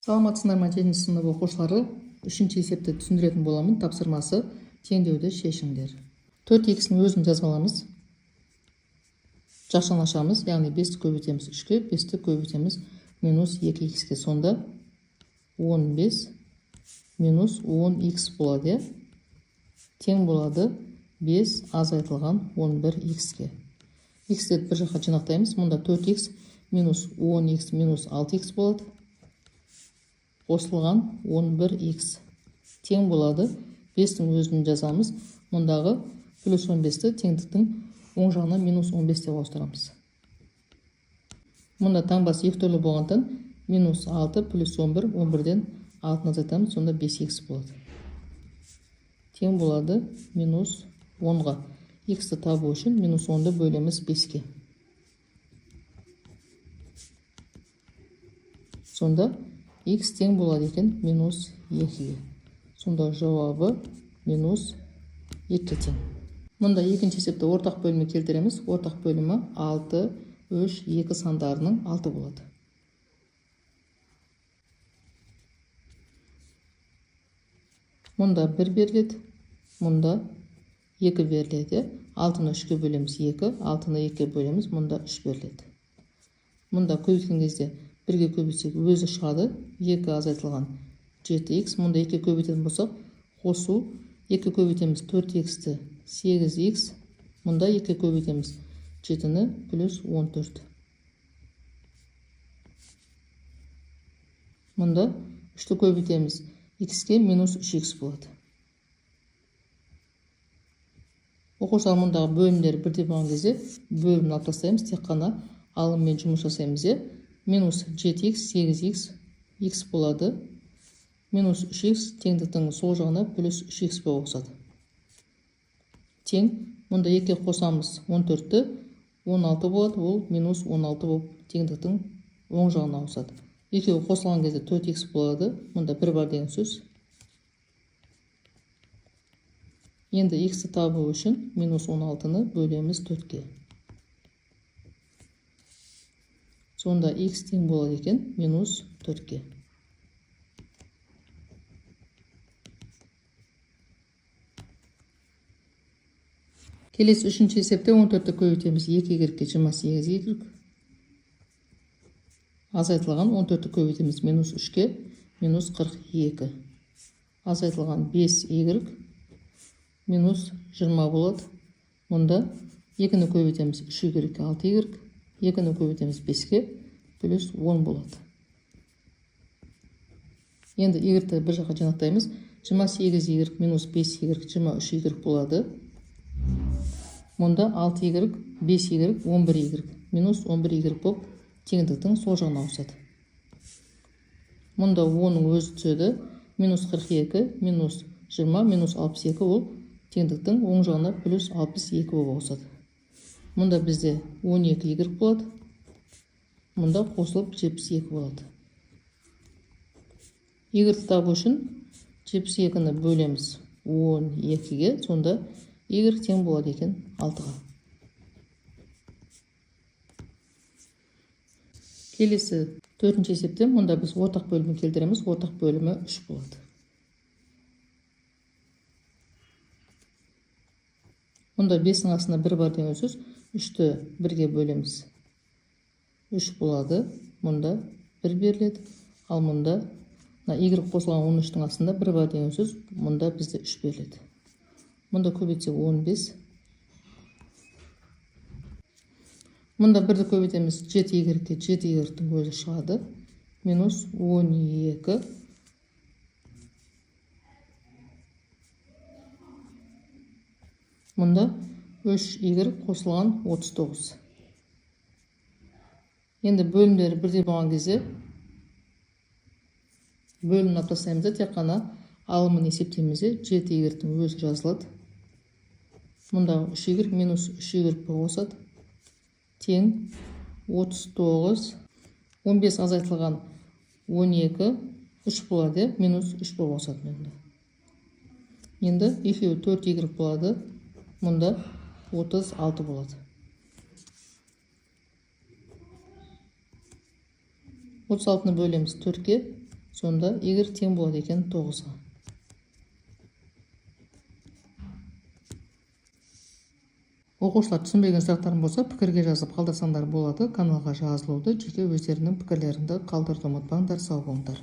Саламатсыздар ма 7 сынып оқушылары? 3-ші есепті түсіндіретін боламын. Тапсырмасы теңдеуді шешіңдер. 4x'нің өзін жазып аламыз. Жақшаны ашамыз, яғни 5-ті көбейтеміз 3-ке, 5-ті көбейтеміз минус 2x'ке. Сонда 15 минус 10x болады. Тең болады 5 азайтылған 11x'ке. x'терді бір жаққа жинақтаймыз. Мұнда 4x минус 10x минус 6x болады. Қосылған 11x тең болады 5-тің өзін жазамыз. Мұндағы плюс 15-ті теңдіктің оң жағына минус 15 деп ауыстырамыз. Мұнда таңбасы екі түрлі болғандықтан минус 6 плюс 11, 11-ден 6-ны азайтамыз, сонда 5x болады. Тең болады минус 10-ға. X-ті табу үшін минус 10-ды бөлеміз 5-ке. Сонда x тең болады екен минус 2-ге. Сонда жауабы минус 2 тең. Мұнда екінші есепті ортақ бөлімі келтіреміз. Ортақ бөлімі 6, 3, 2 сандарының 6 болады. Мұнда 1 беріледі, мұнда 2 беріледі. 6-ны 3-ке бөлеміз 2, 6-ны 2-ке бөлеміз, мұнда 3 беріледі. Мұнда көбейткен кезде 1-ге көбейтсек өзі шығады, 2 азайтылған 7x. Мұнда 2 көбейтетін болсақ, қосу 2 көбейтеміз 4x-ті 8x. Мұнда 2 көбейтеміз 7-ні плюс 14. Мұнда 3-ті көбейтеміз x-ке минус 3x болады. Оқушылар мұндағы бөлімдері бірдей болған кезде бөлімін алып тастаймыз, тек қана алыммен жұмыс жасаймыз. Минус 7x, 8x, x болады. Минус 3x теңдіктің сол жағына плюс 3x болып ауысады. Тең, мұнда 2 қосамыз 14-ті, 16 болады, ол минус 16 болып теңдіктің оң жағына ауысады. Екеуі қосылған кезде 4x болады, мұнда 1 бар деген сөз. Енді x-ті табу үшін минус 16-ны бөлеміз 4-ке. Сонда x тең болады екен минус 4-ке. Келесі 3-ші есепте 14-ті көбейтеміз 2y-ге 28y. Азайтылған 14-ті көбейтеміз минус 3-ке минус 42. Азайтылған 5y минус 20 болады. Мұнда 2-ні көбейтеміз 3y-ге 6y. 2-ні көбейтеміз 5-ке плюс 10 болады. Енді y-ті бір жаққа жинақтаймыз. 28y минус 5y 23y болады. Мұнда 6y, 5y, 11y минус 11y болып теңдіктің сол жағына ауысады. Мұнда 10-ның өзі түседі. Минус 42, минус 20, минус 62 ол теңдіктің оң жағына плюс 62 болып ауысады. Мұнда бізде 12y болады. Мұнда қосылып 72 болады. Y-ті табу үшін 72-ні бөлеміз 12-ге, сонда y тең болады екен 6-ға. Келесі 4-ші есепте мұнда біз ортақ бөлімі келтіреміз. Ортақ бөлімі 3 болады. Мұнда 5-ің астында 1 бар деген сөз. 3-ті 1-ге бөлеміз 3 болады. Мұнда 1 беріледі. Ал мұнда y қосылған 13-тің астында 1 бар деген сөз. Мұнда бізде 3 беріледі. Мұнда көбейтсек 15. Мұнда 1-ді көбейтеміз 7y-ге 7y-тің өзі шығады. Минус 12. Мұнда 3y қосылған 39. Енді бөлімдері бірдей болған кезде бөлімін алып тастаймыз, тек қана алымын есептейміз. 7y-тің өзі жазылады. Мұнда 3y минус 3y болып ауысады. Тең 39. 15 азайтылған 12, 3 болады, минус 3 болып ауысады. Енді екеуі 4y болады. Мұнда 36 болады. 36-ны бөлеміз 4-ке, сонда y тең болады екен 9-ға. Оқушылар түсінбеген сұрақтарың болса пікірге жазып қалдырсаңдар болады. Каналға жазылуды, жеке өздерінің пікірлеріңді қалдыруды ұмытпаңдар. Сау болыңдар.